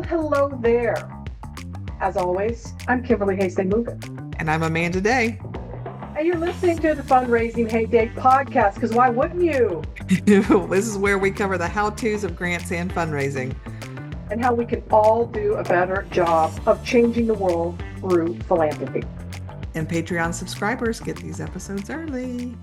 hello there. As always, I'm Kimberly HayDay. And I'm Amanda Day. And you're listening to the Fundraising HayDay podcast, because why wouldn't you? This is where we cover the how-tos of grants and fundraising. And how we can all do a better job of changing the world through philanthropy. And Patreon subscribers get these episodes early,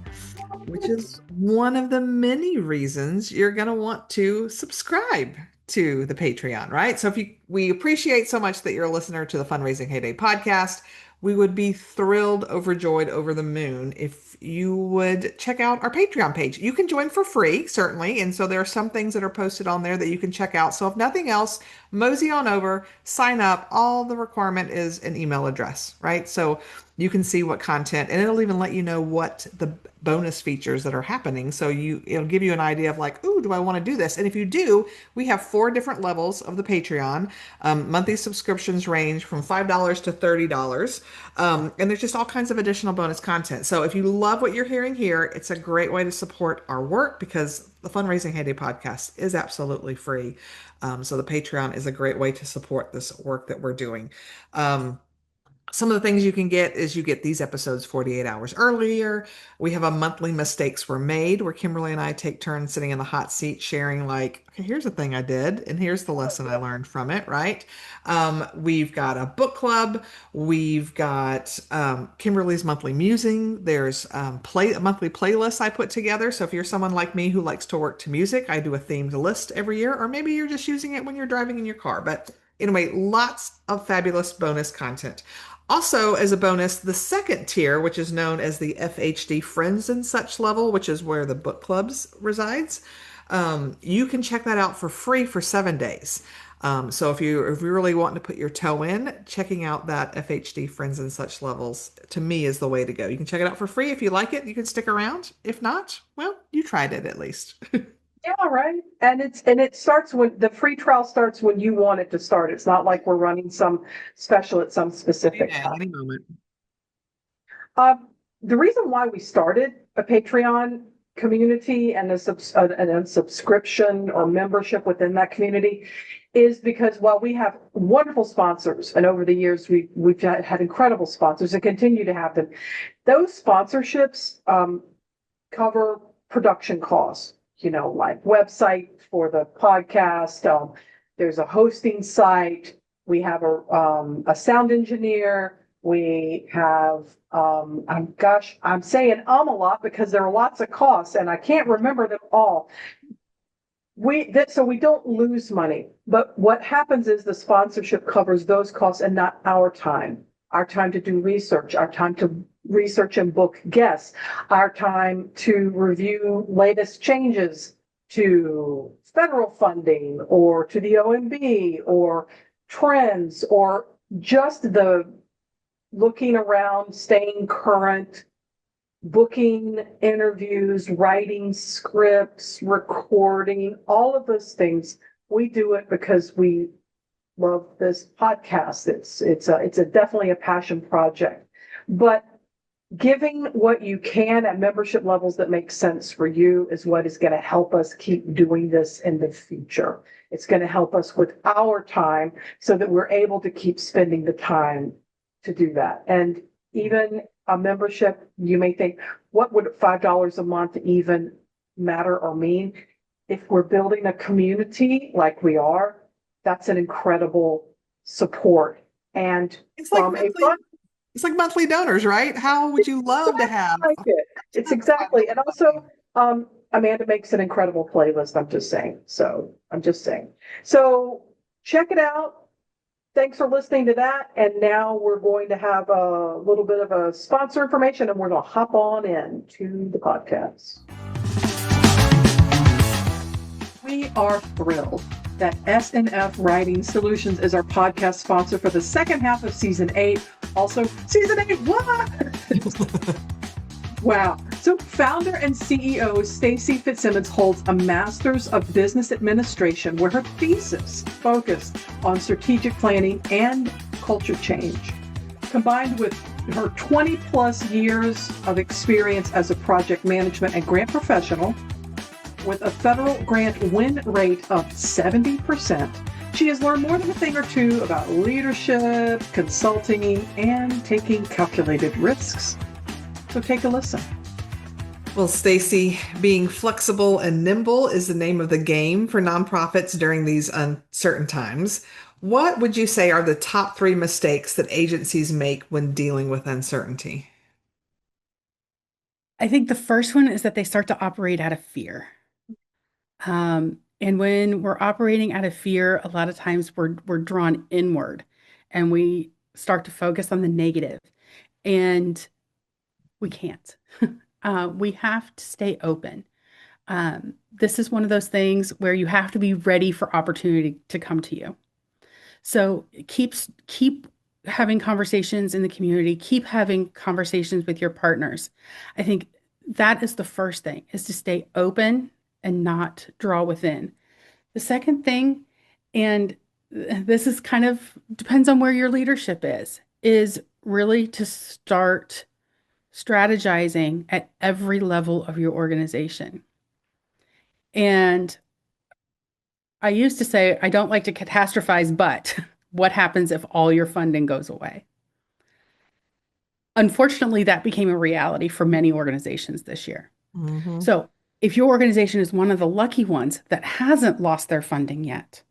which is one of the many reasons you're going to want to subscribe to the Patreon, right? So we appreciate so much that you're a listener to the Fundraising HayDay podcast. We would be thrilled, overjoyed, over the moon if you would check out our Patreon page. You can join for free, certainly. And so there are some things that are posted on there that you can check out. So if nothing else, mosey on over, sign up. All the requirement is an email address, right? So you can see what content, and it'll even let you know what the bonus features that are happening. So it'll give you an idea of like, ooh, do I want to do this? And if you do, we have 4 different levels of the Patreon. Monthly subscriptions range from $5 to $30. And there's just all kinds of additional bonus content. So if you love what you're hearing here, it's a great way to support our work because the Fundraising HayDay podcast is absolutely free. So the Patreon is a great way to support this work that we're doing. Some of the things you can get is you get these episodes 48 hours earlier. We have a monthly mistakes were made where Kimberly and I take turns sitting in the hot seat sharing like, okay, here's the thing I did and here's the lesson I learned from it, right? We've got a book club. We've got Kimberly's monthly musing. There's a monthly playlist I put together. So if you're someone like me who likes to work to music, I do a themed list every year, or maybe you're just using it when you're driving in your car. But anyway, lots of fabulous bonus content. Also, as a bonus, the second tier, which is known as the FHD Friends and Such level, which is where the book clubs resides, you can check that out for free for 7 days. So if you really want to put your toe in, checking out that FHD Friends and Such levels, to me, is the way to go. You can check it out for free. If you like it, you can stick around. If not, well, you tried it at least. Yeah, right. And it starts when the free trial starts when you want it to start. It's not like we're running some special at some specific time. Any moment. The reason why we started a Patreon community and a subscription or membership within that community is because while we have wonderful sponsors, and over the years we've had incredible sponsors and continue to have them, those sponsorships cover production costs. Like website for the podcast. There's a hosting site. We have a sound engineer. We have, I'm saying a lot because there are lots of costs and I can't remember them all. So we don't lose money, but what happens is the sponsorship covers those costs and not our time to do research, our time to research and book guests, our time to review latest changes to federal funding or to the OMB or trends or just the looking around, staying current, booking interviews, writing scripts, recording, all of those things. We do it because we love this podcast. It's definitely a passion project, but giving what you can at membership levels that make sense for you is what is going to help us keep doing this in the future. It's going to help us with our time so that we're able to keep spending the time to do that. And even a membership, you may think, what would $5 a month even matter or mean? If we're building a community like we are, that's an incredible support. And It's like monthly donors, right? How would you love to have? It's exactly. And also, Amanda makes an incredible playlist. I'm just saying. So check it out. Thanks for listening to that. And now we're going to have a little bit of a sponsor information and we're going to hop on in to the podcast. We are thrilled that SNF Writing Solutions is our podcast sponsor for the second half of season 8. Also, season 8, what? Wow. So founder and CEO Stacy Fitzsimmons holds a Master's of Business Administration where her thesis focused on strategic planning and culture change. Combined with her 20 plus years of experience as a project management and grant professional, with a federal grant win rate of 70%, She has learned more than a thing or two about leadership, consulting, and taking calculated risks. So take a listen. Well, Stacy, being flexible and nimble is the name of the game for nonprofits during these uncertain times. What would you say are the top three mistakes that agencies make when dealing with uncertainty? I think the first one is that they start to operate out of fear. And when we're operating out of fear, a lot of times we're drawn inward and we start to focus on the negative, and we can't. We have to stay open. This is one of those things where you have to be ready for opportunity to come to you. So keep having conversations in the community, keep having conversations with your partners. I think that is the first thing, is to stay open and not draw within. The second thing, and this is kind of depends on where your leadership is really to start strategizing at every level of your organization. And I used to say, I don't like to catastrophize, but what happens if all your funding goes away? Unfortunately, that became a reality for many organizations this year. Mm-hmm. So if your organization is one of the lucky ones that hasn't lost their funding yet,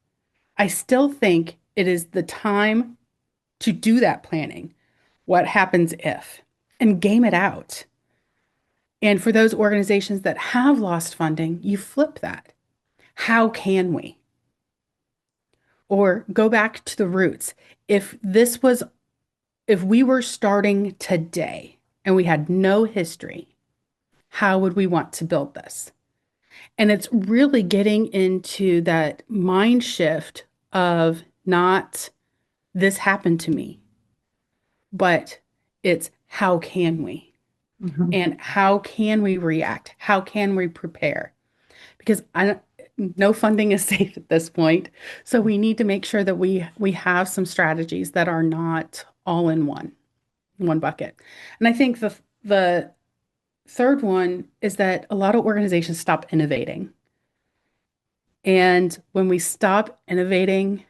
I still think it is the time to do that planning. What happens if? And game it out. And for those organizations that have lost funding, you flip that. How can we? Or go back to the roots. If we were starting today and we had no history, how would we want to build this? And it's really getting into that mind shift of not this happened to me, but it's how can we? Mm-hmm. And how can we react? How can we prepare? Because no funding is safe at this point. So we need to make sure that we have some strategies that are not all in one bucket. And I think the third one is that a lot of organizations stop innovating. And when we stop innovating,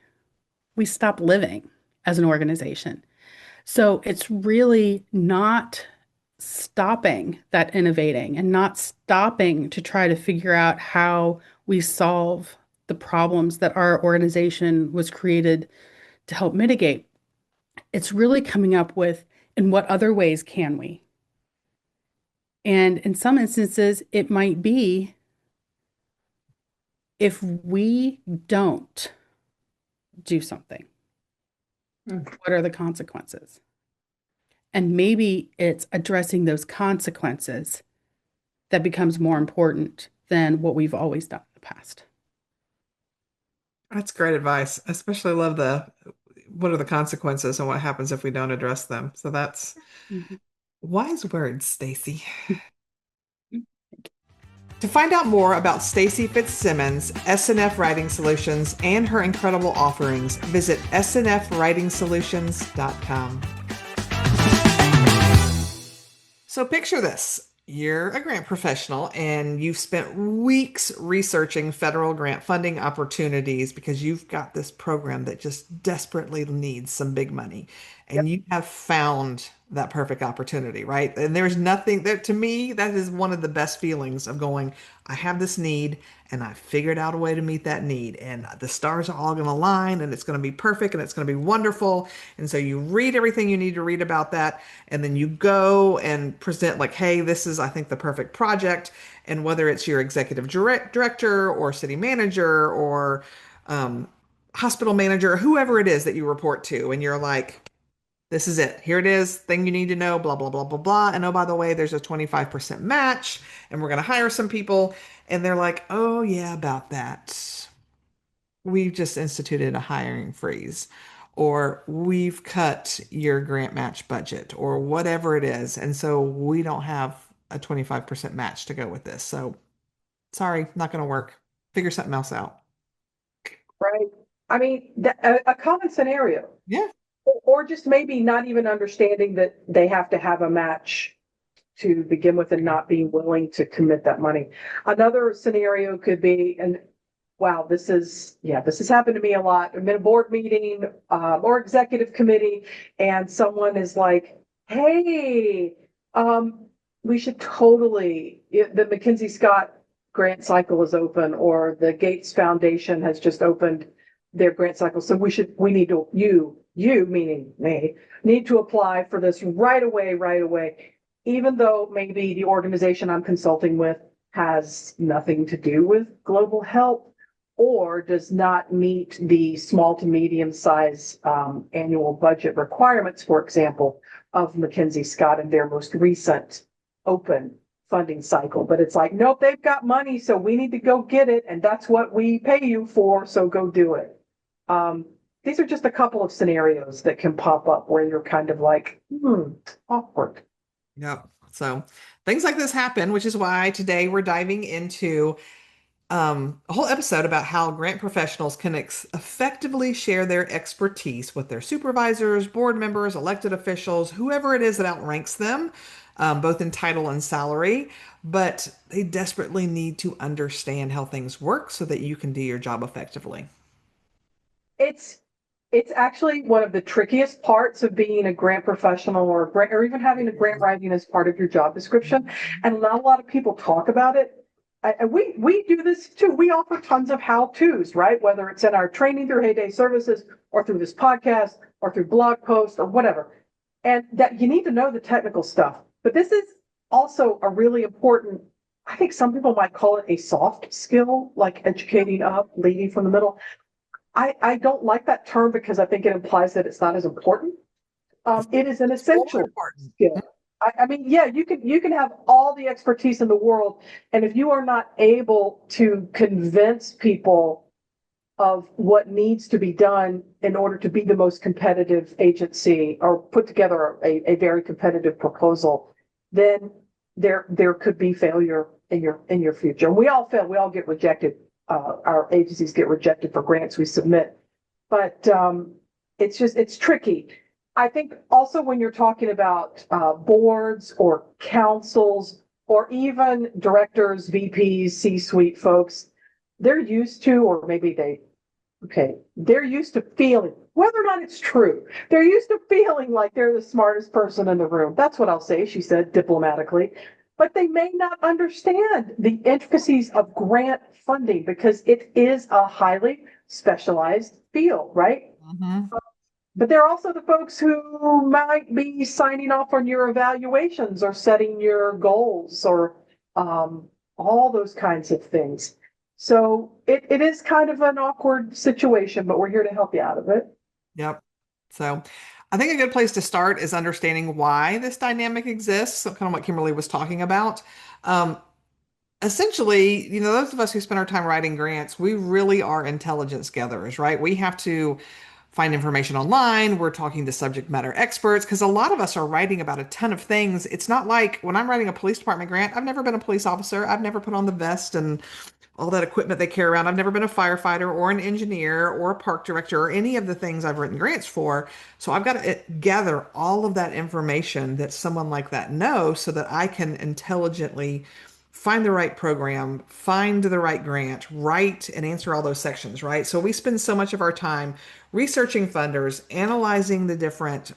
we stop living as an organization. So it's really not stopping that innovating and not stopping to try to figure out how we solve the problems that our organization was created to help mitigate. It's really coming up with, in what other ways can we? And in some instances, it might be, if we don't do something, what are the consequences? And maybe it's addressing those consequences that becomes more important than what we've always done in the past. That's great advice. I especially love the what are the consequences and what happens if we don't address them. So that's Mhm. wise words, Stacy. To find out more about Stacy Fitzsimmons, SNF Writing Solutions, and her incredible offerings, visit snfwritingsolutions.com. So picture this. You're a grant professional and you've spent weeks researching federal grant funding opportunities because you've got this program that just desperately needs some big money. Yep. And you have found that perfect opportunity, right? And there's nothing that, to me, that is one of the best feelings of going, I have this need and I figured out a way to meet that need. And the stars are all going to align and it's going to be perfect and it's going to be wonderful. And so you read everything you need to read about that. And then you go and present like, hey, this is, I think, the perfect project. And whether it's your executive director or city manager or hospital manager, whoever it is that you report to, and you're like, this is it. Here it is. Thing you need to know, blah, blah, blah, blah, blah. And oh, by the way, there's a 25% match and we're going to hire some people. And they're like, oh, yeah, about that. We've just instituted a hiring freeze, or we've cut your grant match budget, or whatever it is. And so we don't have a 25% match to go with this. So sorry, not going to work. Figure something else out. Right. I mean, a common scenario, Yeah. or just maybe not even understanding that they have to have a match to begin with and not being willing to commit that money. Another scenario could be, and wow, this is happened to me a lot. I'm in a board meeting, or executive committee, and someone is like, hey, we should totally, the McKinsey Scott grant cycle is open, or the Gates Foundation has just opened their grant cycle. So we need to, you meaning me, need to apply for this right away, even though maybe the organization I'm consulting with has nothing to do with global health or does not meet the small to medium size annual budget requirements, for example, of McKinsey Scott in their most recent open funding cycle. But it's like, nope, they've got money, so we need to go get it, and that's what we pay you for, so go do it. These are just a couple of scenarios that can pop up where you're kind of like, awkward. Yep. So things like this happen, which is why today we're diving into a whole episode about how grant professionals can effectively share their expertise with their supervisors, board members, elected officials, whoever it is that outranks them, both in title and salary. But they desperately need to understand how things work so that you can do your job effectively. It's actually one of the trickiest parts of being a grant professional or even having a grant writing as part of your job description. And not a lot of people talk about it. And we do this too. We offer tons of how-tos, right? Whether it's in our training through HayDay services or through this podcast or through blog posts or whatever. And that you need to know the technical stuff. But this is also a really important, I think some people might call it a soft skill, like educating up, leading from the middle. I don't like that term because I think it implies that it's not as important. It is an essential skill. I mean, yeah, you can have all the expertise in the world, and if you are not able to convince people of what needs to be done in order to be the most competitive agency or put together a very competitive proposal, then there could be failure in your future. And we all fail. We all get rejected. Our agencies get rejected for grants we submit, but it's tricky. I think also when you're talking about boards or councils or even directors, VPs, C-suite folks, they're used to, or maybe they're used to feeling, whether or not it's true, they're used to feeling like they're the smartest person in the room. That's what I'll say, she said diplomatically. But they may not understand the intricacies of grant funding because it is a highly specialized field, right? Mm-hmm. But there are also the folks who might be signing off on your evaluations or setting your goals or all those kinds of things. So it is kind of an awkward situation, but we're here to help you out of it. Yep. So I think a good place to start is understanding why this dynamic exists. So kind of what Kimberly was talking about. Essentially, those of us who spend our time writing grants, we really are intelligence gatherers, right? We have to find information online. We're talking to subject matter experts because a lot of us are writing about a ton of things. It's not like when I'm writing a police department grant, I've never been a police officer. I've never put on the vest and all that equipment they carry around. I've never been a firefighter or an engineer or a park director or any of the things I've written grants for. So I've got to gather all of that information that someone like that knows so that I can intelligently find the right program, find the right grant, write and answer all those sections, right? So we spend so much of our time researching funders, analyzing the different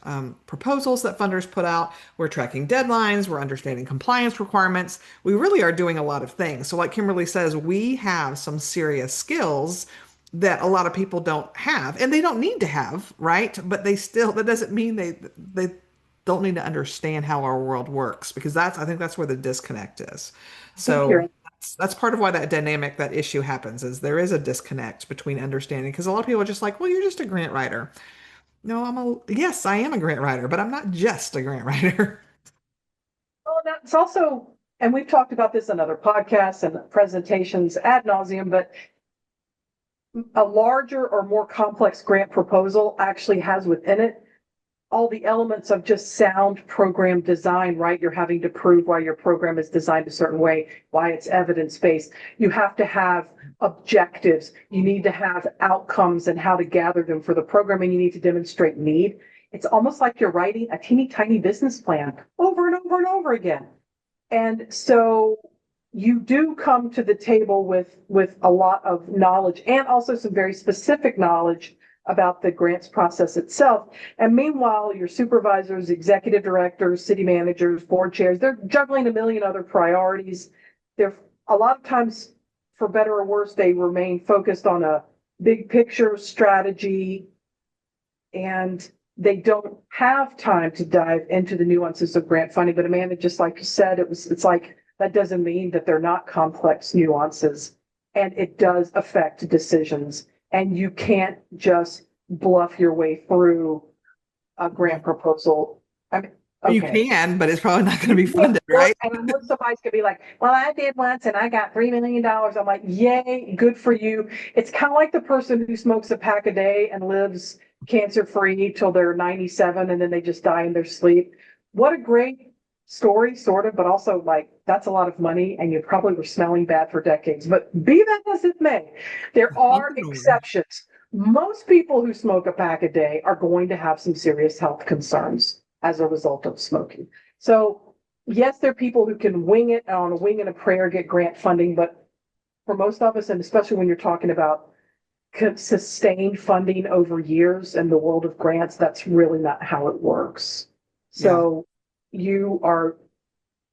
proposals that funders put out. We're tracking deadlines. We're understanding compliance requirements. We really are doing a lot of things. So like Kimberly says, we have some serious skills that a lot of people don't have and they don't need to have, right? But that doesn't mean they don't need to understand how our world works because I think that's where the disconnect is. So that's part of why that issue happens is there is a disconnect between understanding because a lot of people are just like, well, you're just a grant writer. No, yes, I am a grant writer, but I'm not just a grant writer. Well, that's also, and we've talked about this in other podcasts and presentations ad nauseum, but a larger or more complex grant proposal actually has within it all the elements of just sound program design, right? You're having to prove why your program is designed a certain way, why it's evidence-based. You have to have objectives. You need to have outcomes and how to gather them for the program, and you need to demonstrate need. It's almost like you're writing a teeny tiny business plan over and over and over again. And so you do come to the table with a lot of knowledge and also some very specific knowledge about the grants process itself. And meanwhile, your supervisors, executive directors, city managers, board chairs, they're juggling a million other priorities. They're a lot of times, for better or worse, they remain focused on a big picture strategy, and they don't have time to dive into the nuances of grant funding. But Amanda, just like you said, it's like, that doesn't mean that they're not complex nuances, and it does affect decisions. And you can't just bluff your way through a grant proposal. I mean, You okay. can, but it's probably not going to be funded, right? And I know somebody's gonna be like, well, I did once and I got $3 million. I'm like, yay, good for you. It's kind of like the person who smokes a pack a day and lives cancer-free till they're 97 and then they just die in their sleep. What a great story, sort of, but also like, that's a lot of money and you probably were smelling bad for decades. But be that as it may, there are exceptions. Most people who smoke a pack a day are going to have some serious health concerns as a result of smoking. So yes, there are people who can wing it on a wing and a prayer, get grant funding, but for most of us, and especially when you're talking about sustained funding over years in the world of grants, that's really not how it works. So you are,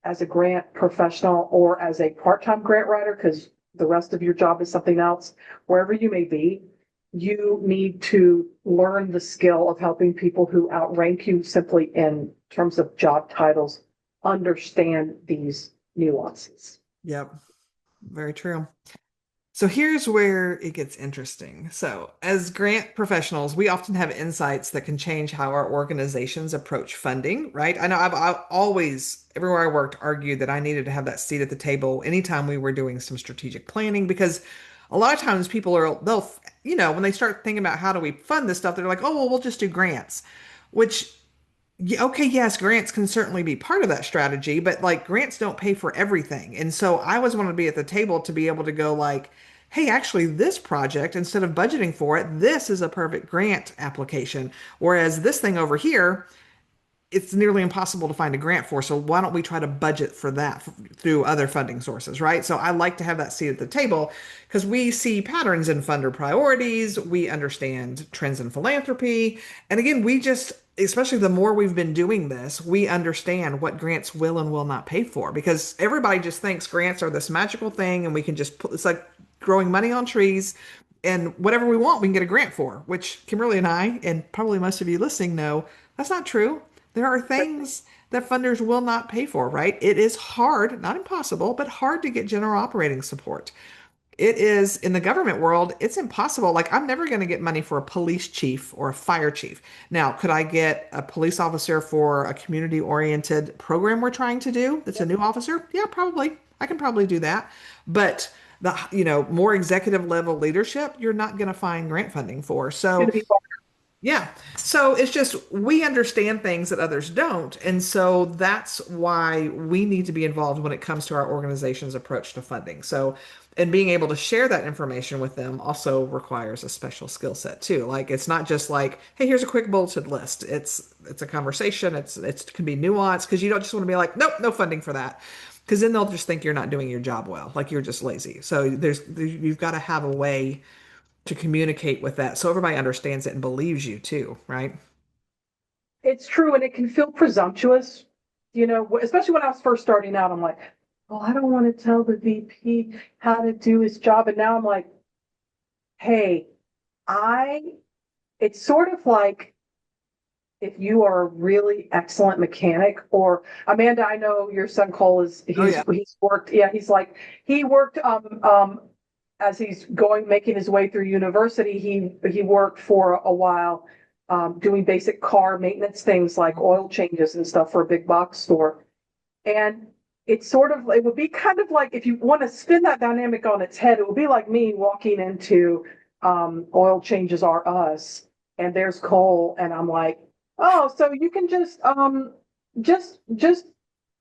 as a grant professional or as a part-time grant writer, because the rest of your job is something else, wherever you may be, you need to learn the skill of helping people who outrank you simply in terms of job titles understand these nuances. Yep. Very true. So here's where it gets interesting. So, as grant professionals, we often have insights that can change how our organizations approach funding, right? I know I've always, everywhere I worked, argued that I needed to have that seat at the table anytime we were doing some strategic planning, because a lot of times people when they start thinking about how do we fund this stuff, they're like, oh, well, we'll just do grants, which yeah, okay, yes, grants can certainly be part of that strategy, but like grants don't pay for everything. And so I always want to be at the table to be able to go like, hey, actually this project, instead of budgeting for it, this is a perfect grant application. Whereas this thing over here, it's nearly impossible to find a grant for. So why don't we try to budget for that through other funding sources, right? So I like to have that seat at the table because we see patterns in funder priorities. We understand trends in philanthropy. And again, we just, especially the more we've been doing this, we understand what grants will and will not pay for, because everybody just thinks grants are this magical thing and we can just put, it's like growing money on trees, and whatever we want, we can get a grant for, which Kimberly and I, and probably most of you listening, know that's not true. There are things that funders will not pay for, right? It is hard, not impossible, but hard to get general operating support. It is in the government world, it's impossible. Like, I'm never going to get money for a police chief or a fire chief. Now, could I get a police officer for a community oriented program we're trying to do that's a new officer? Yeah, probably. I can probably do that. But more executive level leadership, you're not going to find grant funding for. So yeah. So it's just we understand things that others don't. And so that's why we need to be involved when it comes to our organization's approach to funding. So, and being able to share that information with them also requires a special skill set too. Like, it's not just like, hey, here's a quick bulleted list. It's a conversation. It can be nuanced, because you don't just want to be like, nope, no funding for that. Because then they'll just think you're not doing your job well, like you're just lazy. So you've got to have a way to communicate with that so everybody understands it and believes you too, right? It's true, and it can feel presumptuous, especially when I was first starting out. I'm like, oh, I don't want to tell the VP how to do his job. And now I'm like, hey, it's sort of like if you are a really excellent mechanic, or Amanda, I know your son Cole he's worked, he worked as he's making his way through university, he worked for a while doing basic car maintenance things like oil changes and stuff for a big box store. And it would be kind of like, if you want to spin that dynamic on its head, it would be like me walking into Oil Changes Are Us, and there's Cole, and I'm like, oh, so you can just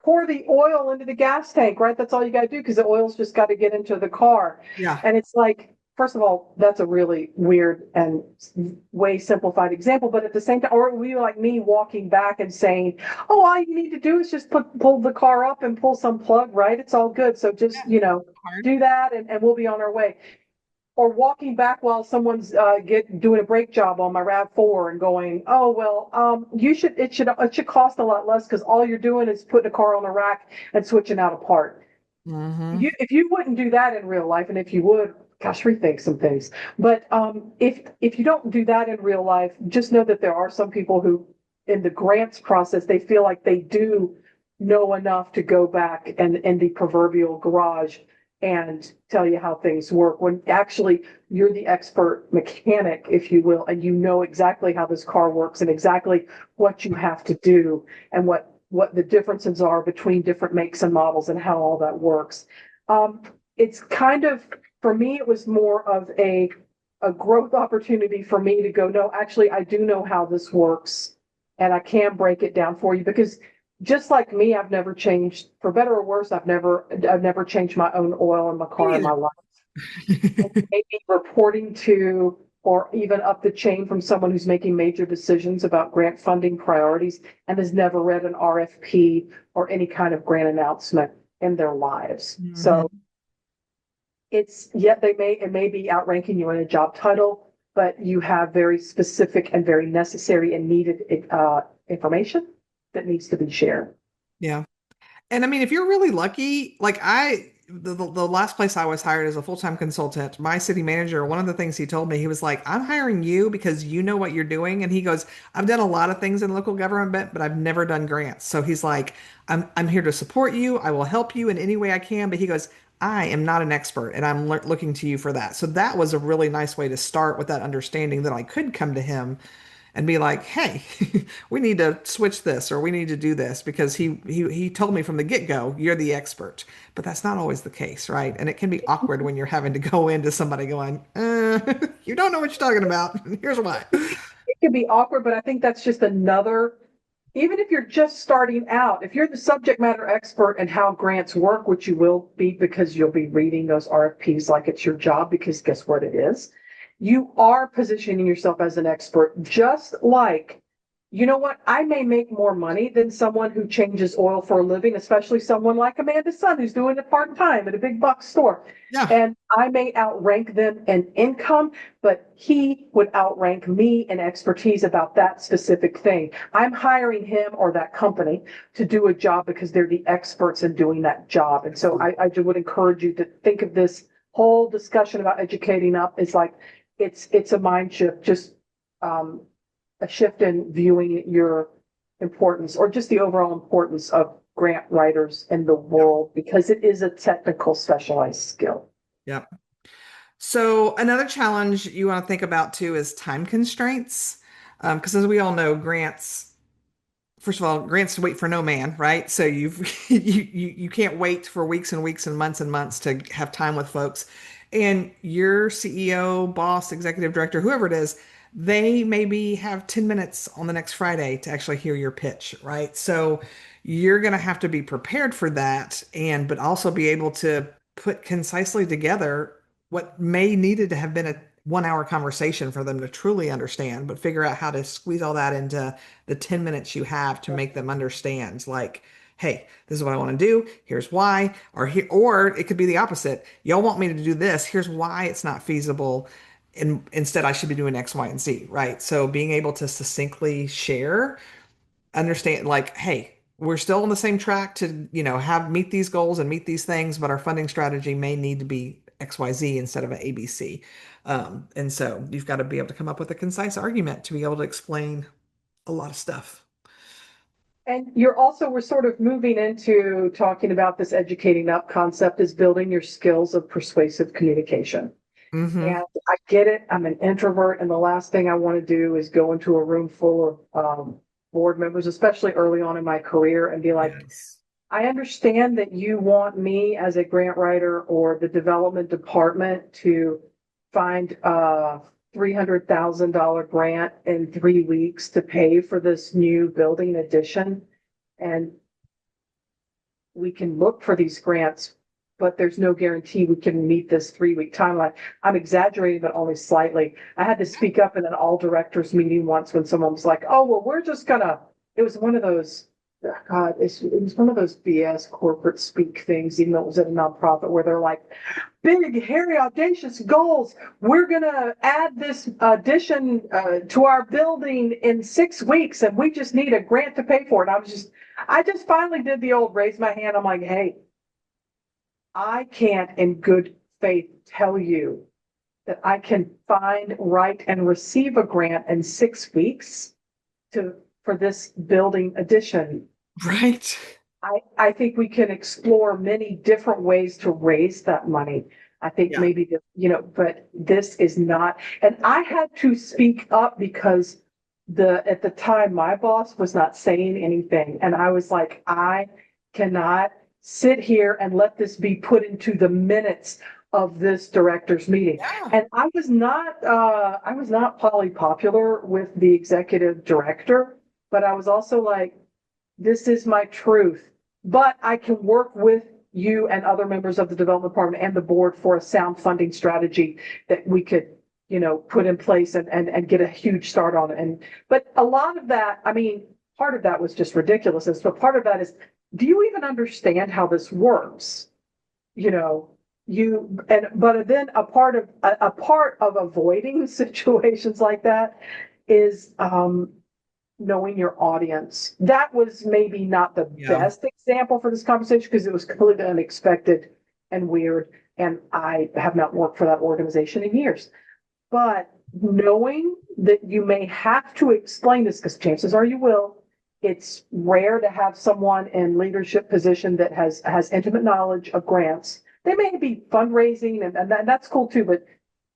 pour the oil into the gas tank, right? That's all you got to do, because the oil's just got to get into the car. Yeah. And it's like, first of all, that's a really weird and way simplified example, but at the same time, or we like me walking back and saying, oh, all you need to do is just pull the car up and pull some plug, right? It's all good. So just, Hard. do that and we'll be on our way. Or walking back while someone's doing a brake job on my RAV4 and going, oh well, it should cost a lot less because all you're doing is putting a car on a rack and switching out a part. Mm-hmm. If you wouldn't do that in real life, and if you would, gosh, rethink some things. But if you don't do that in real life, just know that there are some people who, in the grants process, they feel like they do know enough to go back and in the proverbial garage and tell you how things work, when actually you're the expert mechanic, if you will, and you know exactly how this car works and exactly what you have to do and what the differences are between different makes and models and how all that works. It's kind of, for me, it was more of a growth opportunity for me to go, no, actually, I do know how this works and I can break it down for you, because just like me, I've never changed, for better or worse, I've never changed my own oil in my car in my life. Maybe reporting to or even up the chain from someone who's making major decisions about grant funding priorities and has never read an RFP or any kind of grant announcement in their lives. Mm-hmm. So it may be outranking you in a job title, but you have very specific and very necessary and needed information that needs to be shared. Yeah. And I mean, if you're really lucky, like the last place I was hired as a full-time consultant, my city manager, one of the things he told me, he was like, I'm hiring you because you know what you're doing. And he goes, I've done a lot of things in local government, but I've never done grants. So he's like, I'm here to support you. I will help you in any way I can. But he goes, I am not an expert and I'm looking to you for that. So that was a really nice way to start, with that understanding that I could come to him and be like, hey, we need to switch this or we need to do this, because he told me from the get-go, you're the expert. But that's not always the case, right? And it can be awkward when you're having to go into somebody going, you don't know what you're talking about. Here's why. It can be awkward, but I think that's just another, even if you're just starting out, if you're the subject matter expert in how grants work, which you will be because you'll be reading those RFPs like it's your job, because guess what it is? You are positioning yourself as an expert, just like, you know what? I may make more money than someone who changes oil for a living, especially someone like Amanda's son who's doing it part-time at a big box store. Yeah. And I may outrank them in income, but he would outrank me in expertise about that specific thing. I'm hiring him or that company to do a job because they're the experts in doing that job. And so I would encourage you to think of this whole discussion about educating up as like, it's a mind shift, just a shift in viewing your importance or just the overall importance of grant writers in the world, because it is a technical specialized skill. Yeah. So another challenge you want to think about too is time constraints. Because as we all know, grants, first of all, grants wait for no man, right? So you can't wait for weeks and weeks and months to have time with folks. And your CEO, boss, executive director, whoever it is, they maybe have 10 minutes on the next Friday to actually hear your pitch, right? So you're going to have to be prepared for that, but also be able to put concisely together what may needed to have been a 1 hour conversation for them to truly understand, but figure out how to squeeze all that into the 10 minutes you have to make them understand, like, hey, this is what I want to do. Here's why. Or it could be the opposite. Y'all want me to do this. Here's why it's not feasible. And instead, I should be doing X, Y, and Z, right? So being able to succinctly share, understand, like, hey, we're still on the same track to, meet these goals and meet these things, but our funding strategy may need to be XYZ instead of an ABC. And so you've got to be able to come up with a concise argument to be able to explain a lot of stuff. And we're sort of moving into talking about this educating up concept is building your skills of persuasive communication. Mm-hmm. And I get it. I'm an introvert, and the last thing I want to do is go into a room full of board members, especially early on in my career, and be like, Yes. I understand that you want me as a grant writer or the development department to find a $300,000 grant in 3 weeks to pay for this new building addition. And we can look for these grants but there's no guarantee we can meet this 3-week timeline. I'm exaggerating, but only slightly. I had to speak up in an all directors meeting once when someone was like, oh, well, we're just gonna, it was one of those, God, it was one of those BS corporate speak things, even though it was at a nonprofit where they're like, big, hairy, audacious goals. We're going to add this addition to our building in 6 weeks, and we just need a grant to pay for it. I just finally did the old raise my hand. I'm like, hey, I can't in good faith tell you that I can find, write, and receive a grant in 6 weeks for this building addition. Right. I think we can explore many different ways to raise that money. I think Yeah. maybe, but this is not, and I had to speak up because at the time, my boss was not saying anything. And I was like, I cannot sit here and let this be put into the minutes of this director's meeting. Yeah. And I was not probably popular with the executive director, but I was also like, this is my truth, but I can work with you and other members of the development department and the board for a sound funding strategy that we could, put in place and get a huge start on it. But a lot of that, I mean, part of that was just ridiculousness, but part of that is, do you even understand how this works? But then a part of avoiding situations like that is, knowing your audience. That was maybe not the best example for this conversation because it was completely unexpected and weird. And I have not worked for that organization in years. But knowing that you may have to explain this, because chances are you will, it's rare to have someone in leadership position that has intimate knowledge of grants. They may be fundraising and that's cool too, but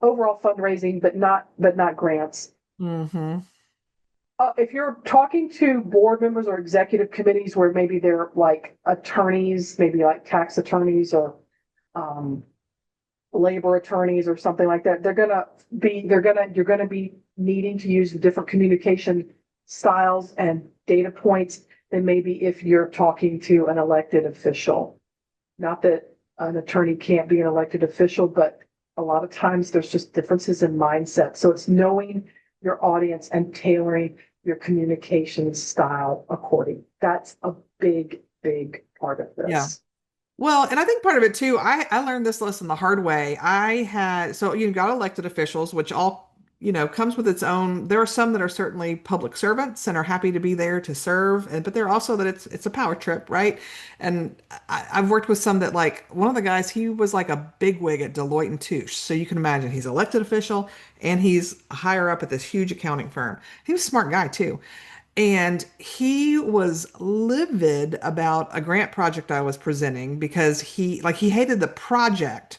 overall fundraising, but not grants. Mm-hmm. If you're talking to board members or executive committees where maybe they're like attorneys, maybe like tax attorneys or labor attorneys or something like that, you're gonna be needing to use different communication styles and data points than maybe if you're talking to an elected official. Not that an attorney can't be an elected official, but a lot of times there's just differences in mindset. So it's knowing your audience and tailoring your communication style according. That's a big, big part of this. Yeah. Well, and I think part of it too, I learned this lesson the hard way. So you've got elected officials, which all, comes with its own. There are some that are certainly public servants and are happy to be there to serve, but there are also that it's a power trip, right? And I've worked with some that, like, one of the guys, he was like a bigwig at Deloitte and Touche. So you can imagine he's elected official and he's higher up at this huge accounting firm. He was a smart guy too. And he was livid about a grant project I was presenting because he hated the project,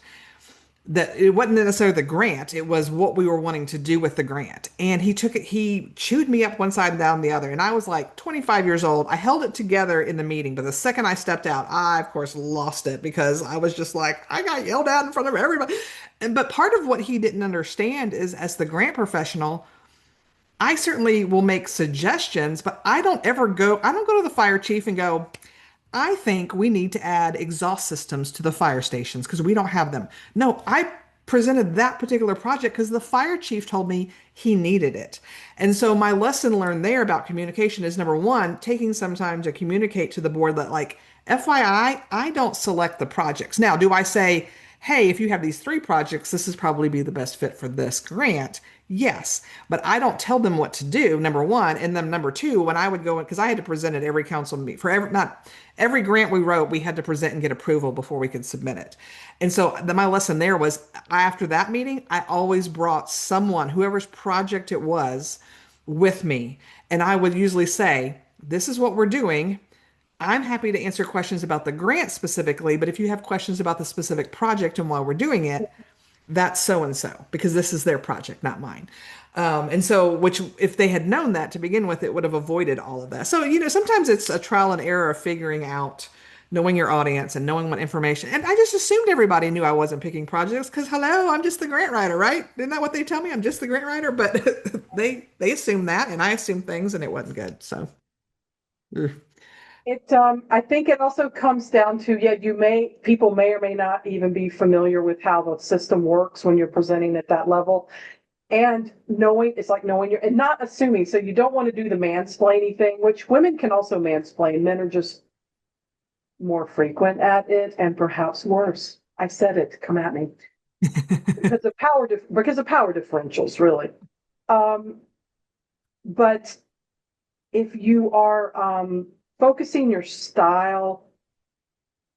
that it wasn't necessarily the grant, it was what we were wanting to do with the grant. And he chewed me up one side and down the other. And I was like 25 years old. I held it together in the meeting, but the second I stepped out, I of course lost it because I was just like, I got yelled at in front of everybody. But part of what he didn't understand is, as the grant professional, I certainly will make suggestions, but I don't go to the fire chief and go, I think we need to add exhaust systems to the fire stations because we don't have them. No, I presented that particular project because the fire chief told me he needed it. And so my lesson learned there about communication is, number one, taking some time to communicate to the board that, like, FYI, I don't select the projects. Now, do I say, hey, if you have these 3 projects, this is probably be the best fit for this grant? Yes, but I don't tell them what to do, number one. And then number two, when I would go, because I had to present at every council meeting not every grant we wrote, we had to present and get approval before we could submit it. And so my lesson there was, after that meeting, I always brought someone, whoever's project it was, with me. And I would usually say, this is what we're doing. I'm happy to answer questions about the grant specifically, but if you have questions about the specific project and why we're doing it, that's so and so, because this is their project, not mine. And so, which, if they had known that to begin with, it would have avoided all of that. So, sometimes it's a trial and error of figuring out, knowing your audience and knowing what information. And I just assumed everybody knew I wasn't picking projects because, hello, I'm just the grant writer, right? Isn't that what they tell me? I'm just the grant writer. But they assumed that, and I assumed things, and it wasn't good. So, ugh. I think it also comes down to, yeah, people may or may not even be familiar with how the system works when you're presenting at that level. And it's like knowing and not assuming. So you don't want to do the mansplaining thing, which women can also mansplain. Men are just more frequent at it and perhaps worse. I said it, come at me. Because of power differentials, really. Um, but if you are focusing your style,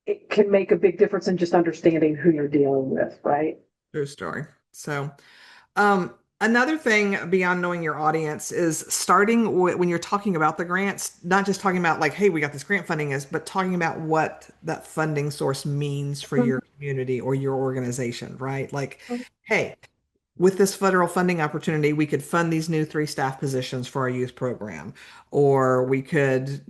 it can make a big difference in just understanding who you're dealing with, right? True story. So, another thing beyond knowing your audience is starting when you're talking about the grants, not just talking about like, hey, we got this grant funding is, but talking about what that funding source means for your community or your organization, right? Like, hey, with this federal funding opportunity, we could fund these new 3 staff positions for our youth program, or we could,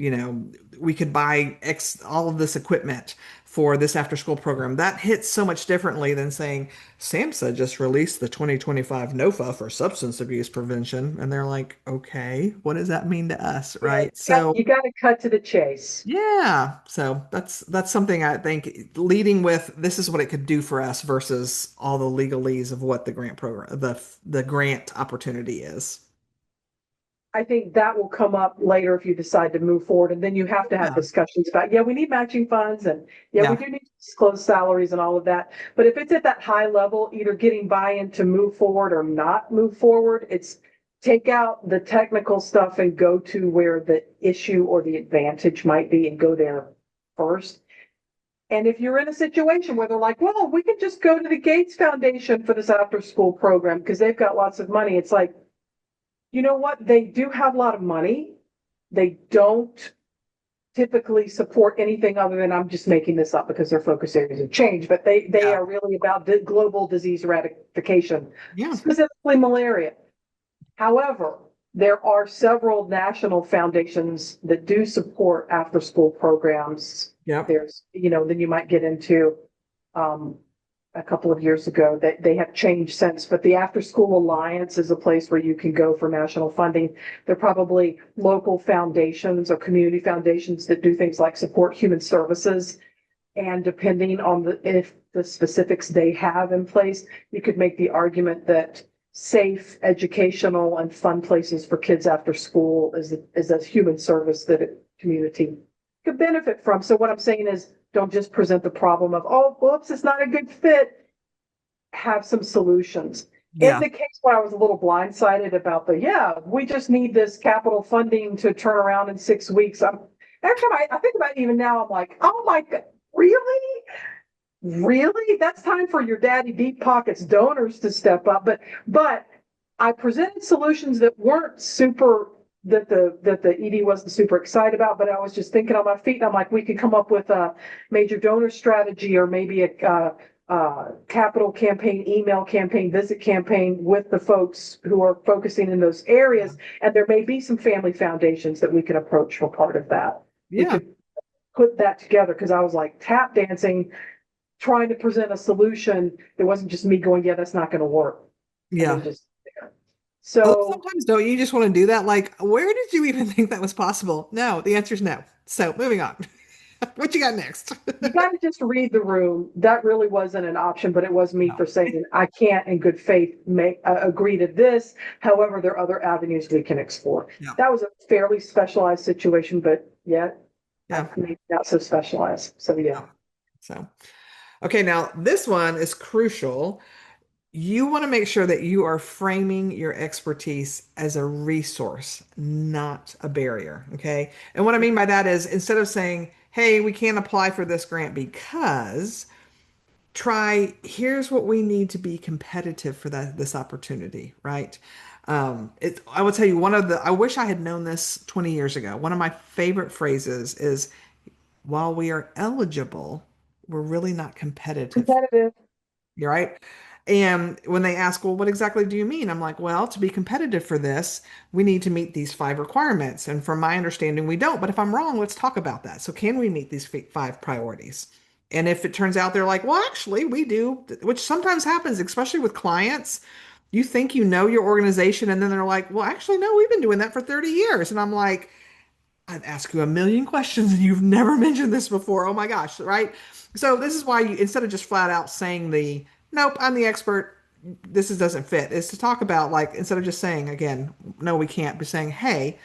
we could buy all of this equipment for this after school program. That hits so much differently than saying SAMHSA just released the 2025 NOFA for substance abuse prevention. And they're like, okay, what does that mean to us? Right. So you got to cut to the chase. yeah, so that's something I think leading with this is what it could do for us versus all the legalese of what the grant program, the grant opportunity is. I think that will come up later if you decide to move forward. And then you have to have Yeah, discussions about, yeah, we need matching funds and yeah, we yeah, do need to disclose salaries and all of that. But if it's at that high level, either getting buy-in to move forward or not move forward, it's take out the technical stuff and go to where the issue or the advantage might be and go there first. And if you're in a situation where they're like, well, we could just go to the Gates Foundation for this after school program because they've got lots of money. It's like, you know what? They do have a lot of money. They don't typically support anything other than I'm just making this up because their focus areas have changed, but they yeah, are really about global disease eradication, yeah, specifically malaria. However, there are several national foundations that do support after school programs. yep, Then you might get into um, a couple of years ago that they have changed since, but the After School Alliance is a place where you can go for national funding. There are probably local foundations or community foundations that do things like support human services. And depending on if the specifics they have in place, you could make the argument that safe, educational, and fun places for kids after school is a human service that a community could benefit from. So what I'm saying is don't just present the problem of, oh, whoops, it's not a good fit. Have some solutions. In yeah, the case where I was a little blindsided about we just need this capital funding to turn around in 6 weeks. Every time I think about it even now, I'm like, oh my God, really? Really? That's time for your daddy deep pockets donors to step up. But I presented solutions that weren't super that the ED wasn't super excited about, but I was just thinking on my feet and I'm like, we could come up with a major donor strategy or maybe a capital campaign, email campaign, visit campaign with the folks who are focusing in those areas. And there may be some family foundations that we can approach for part of that. We yeah, could put that together because I was like tap dancing trying to present a solution. It wasn't just me going, yeah, that's not going to work. And then yeah. just there. Although So sometimes don't you just want to do that? Like, where did you even think that was possible? No, the answer is no. So moving on. What you got next? you got to just read the room. That really wasn't an option, but it was me No. for saying I can't in good faith agree to this. However, there are other avenues we can explore. Yeah. That was a fairly specialized situation, but yet Yeah. maybe not so specialized. So yeah. Yeah. So, okay, now this one is crucial. You want to make sure that you are framing your expertise as a resource, not a barrier. Okay. And what I mean by that is instead of saying, hey, we can't apply for this grant because try, here's what we need to be competitive for this opportunity, right? I will tell you I wish I had known this 20 years ago. One of my favorite phrases is, while we are eligible, we're really not competitive. Competitive. You're right. And when they ask, well, what exactly do you mean? I'm like, well, to be competitive for this, we need to meet these 5 requirements. And from my understanding, we don't. But if I'm wrong, let's talk about that. So can we meet these 5 priorities? And if it turns out they're like, well, actually, we do, which sometimes happens, especially with clients. You think you know your organization, and then they're like, well, actually, no, we've been doing that for 30 years. And I'm like, I'd ask you a million questions and you've never mentioned this before. Oh my gosh, right? So this is why you, instead of just flat out saying the, nope, I'm the expert, doesn't fit, is to talk about like, instead of just saying again, no, we can't, be saying, hey,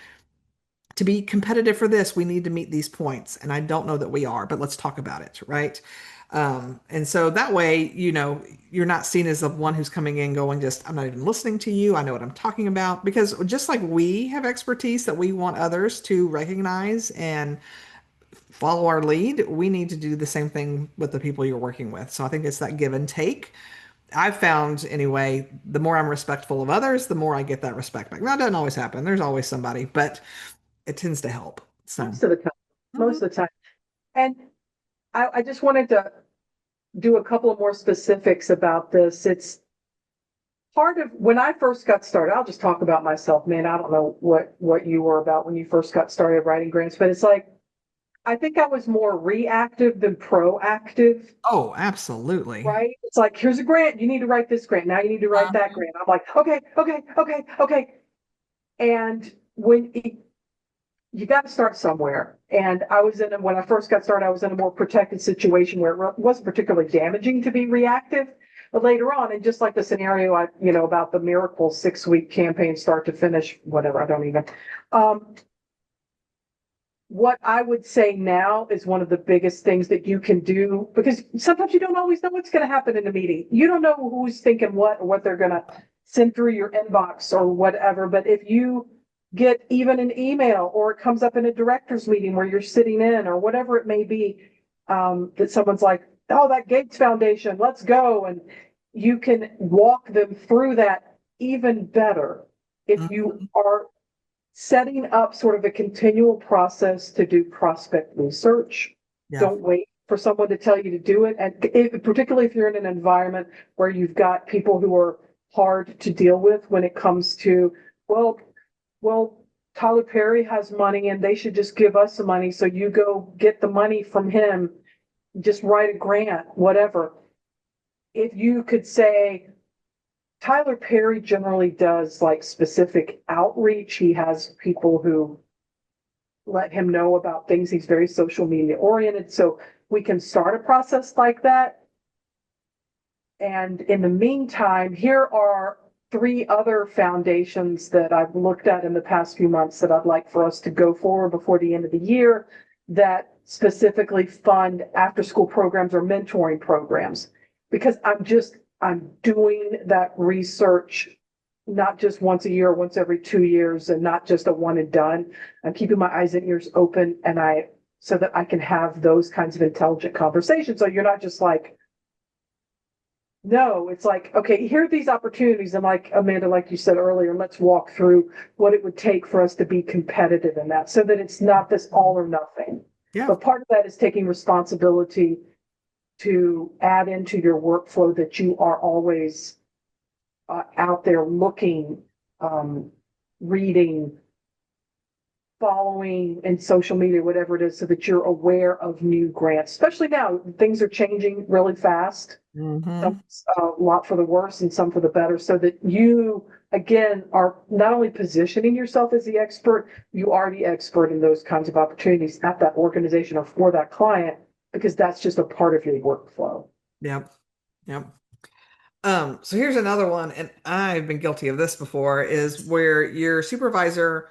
to be competitive for this, we need to meet these points. And I don't know that we are, but let's talk about it, right? And so that way, you're not seen as the one who's coming in going, just, I'm not even listening to you. I know what I'm talking about. Because just like we have expertise that we want others to recognize and follow our lead, we need to do the same thing with the people you're working with. So I think it's that give and take. I've found anyway, the more I'm respectful of others, the more I get that respect back. That doesn't always happen. There's always somebody, but it tends to help. So, Most of the time, mhm. most of the time. And I just wanted to do a couple of more specifics about this. It's part of when I first got started. I'll just talk about myself, man. I don't know what you were about when you first got started writing grants, but it's like I think I was more reactive than proactive, Oh, absolutely. right? It's like here's a grant, you need to write this grant. Now you need to write that Uh-huh. grant. I'm like, okay, okay, okay, okay. And you got to start somewhere. And when I first got started, I was in a more protected situation where it wasn't particularly damaging to be reactive. But later on, and just like the scenario about the miracle 6 week campaign, start to finish, whatever, I don't even. Um, what I would say now is one of the biggest things that you can do, because sometimes you don't always know what's going to happen in a meeting. You don't know who's thinking what or what they're going to send through your inbox or whatever. But if you get even an email or it comes up in a director's meeting where you're sitting in or whatever it may be, that someone's like, oh, that Gates Foundation, let's go. And you can walk them through that even better if you Mhm. are setting up sort of a continual process to do prospect research. Yeah. Don't wait for someone to tell you to do it. And particularly if you're in an environment where you've got people who are hard to deal with when it comes to, well, well, Tyler Perry has money and they should just give us some money. So you go get the money from him, just write a grant, whatever. If you could say, Tyler Perry generally does like specific outreach. He has people who let him know about things. He's very social media oriented. So we can start a process like that. And in the meantime, here are three other foundations that I've looked at in the past few months that I'd like for us to go forward before the end of the year that specifically fund after school programs or mentoring programs. Because I'm doing that research not just once a year, once every 2 years, and not just a one and done. I'm keeping my eyes and ears open so that I can have those kinds of intelligent conversations. So you're not just like, no, it's like, okay, here are these opportunities. And like Amanda, like you said earlier, let's walk through what it would take for us to be competitive in that so that it's not this all or nothing. Yeah. But part of that is taking responsibility to add into your workflow that you are always out there looking, um, reading, following in social media, whatever it is, so that you're aware of new grants, especially now. Things are changing really fast. Some Hmm. a lot for the worse and some for the better, so that you again are not only positioning yourself as the expert, you are the expert in those kinds of opportunities at that organization or for that client, because that's just a part of your workflow. Yep. Yep. So here's another one, and I've been guilty of this before, is where your supervisor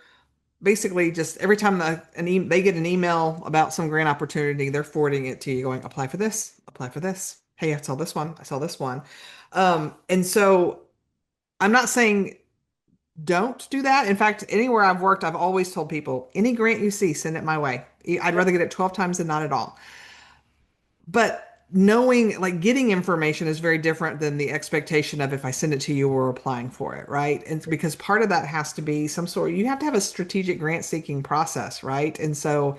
basically just every time they get an email about some grant opportunity, they're forwarding it to you going, apply for this, apply for this. Hey, I saw this one. I saw this one. And so I'm not saying don't do that. In fact, anywhere I've worked, I've always told people, any grant you see, send it my way. I'd rather get it 12 times than not at all. But knowing, like getting information is very different than the expectation of if I send it to you, we're applying for it, right? And because part of that has to be some sort, you have to have a strategic grant seeking process, right? And so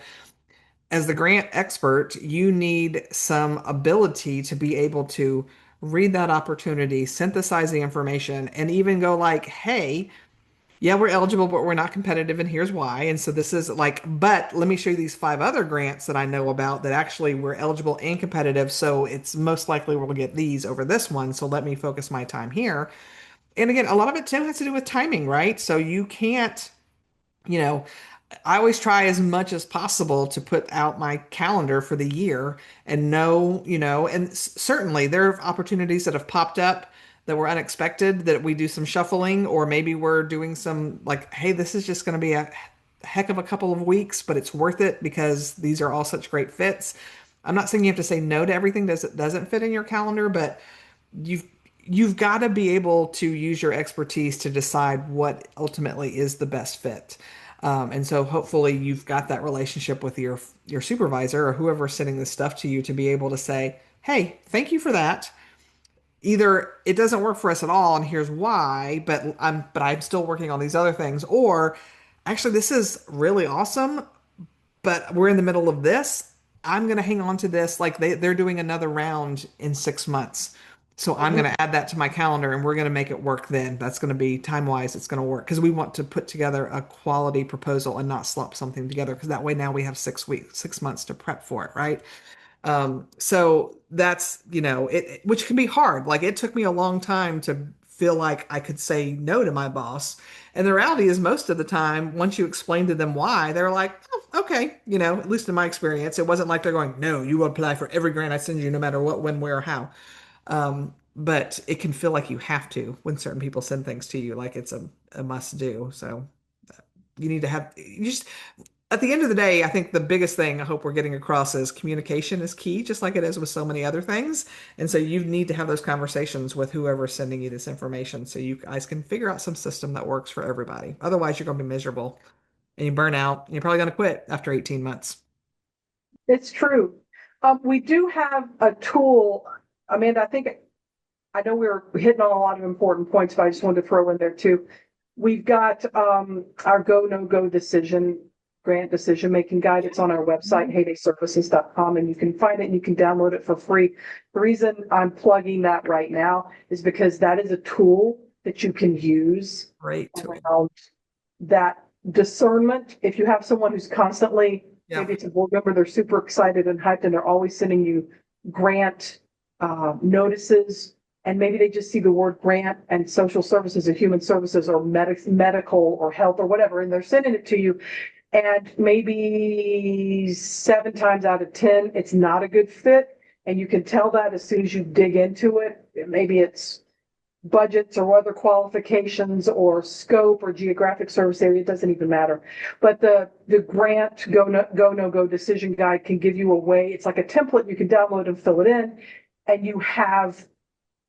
as the grant expert, you need some ability to be able to read that opportunity, synthesize the information, and even go like, hey, yeah, we're eligible, but we're not competitive, and here's why. And so this is like, but let me show you these five other grants that I know about that actually we're eligible and competitive. So it's most likely we'll get these over this one. So let me focus my time here. And again, a lot of it too has to do with timing, right? So you can't, you know, I always try as much as possible to put out my calendar for the year and know, and certainly there are opportunities that have popped up that were unexpected that we do some shuffling, or maybe we're doing some like, hey, this is just going to be a heck of a couple of weeks, but it's worth it because these are all such great fits. I'm not saying you have to say no to everything that doesn't fit in your calendar, but you've you've got to be able to use your expertise to decide what ultimately is the best fit. And so hopefully you've got that relationship with your supervisor or whoever's sending this stuff to you to be able to say, "Hey, thank you for that. Either it doesn't work for us at all, and here's why, but I'm still working on these other things, or actually this is really awesome, but we're in the middle of this. I'm going to hang on to this. Like they're doing another round in 6 months. So I'm Mhm. going to add that to my calendar and we're going to make it work then. That's going to be time wise, it's going to work because we want to put together a quality proposal and not slop something together because that way now we have 6 weeks, 6 months to prep for it, right? So that's, which can be hard. Like it took me a long time to feel like I could say no to my boss. And the reality is most of the time, once you explain to them why, they're like, oh, okay, at least in my experience, it wasn't like they're going, no, you will apply for every grant I send you, no matter what, when, where, or how. But it can feel like you have to when certain people send things to you, like it's a must do. So you need to have, you just, at the end of the day, I think the biggest thing I hope we're getting across is communication is key, just like it is with so many other things. And so you need to have those conversations with whoever's sending you this information so you guys can figure out some system that works for everybody. Otherwise, you're going to be miserable and you burn out and you're probably going to quit after 18 months. It's true. We do have a tool. Amanda, I know we're hitting on a lot of important points, but I just wanted to throw in there too. We've got our go, no go decision, grant decision making guide. It's on our website, HayDayServices.com, and you can find it and you can download it for free. The reason I'm plugging that right now is because that is a tool that you can use Great tool. around that discernment. If you have someone who's constantly, Yeah. maybe it's a board member, they're super excited and hyped and they're always sending you grant notices, and maybe they just see the word grant and social services or human services or medical or health or whatever, and they're sending it to you. And maybe 7 times out of 10, it's not a good fit. And you can tell that as soon as you dig into it. Maybe it's budgets or other qualifications or scope or geographic service area, it doesn't even matter. But the grant no go decision guide can give you a way. It's like a template you can download and fill it in, and you have,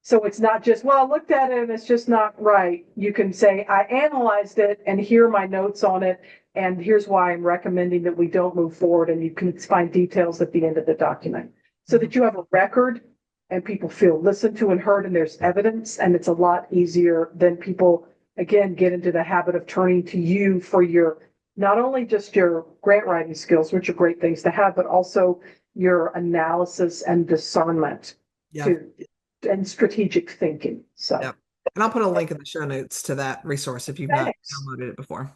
so it's not just, well, I looked at it and it's just not right. You can say, I analyzed it and here are my notes on it, and here's why I'm recommending that we don't move forward. And you can find details at the end of the document so that you have a record and people feel listened to and heard and there's evidence. And it's a lot easier than people, again, get into the habit of turning to you for your, not only just your grant writing skills, which are great things to have, but also your analysis and discernment Yeah. to and strategic thinking. So, Yeah. And I'll put a link in the show notes to that resource if you've not thanks. downloaded it before.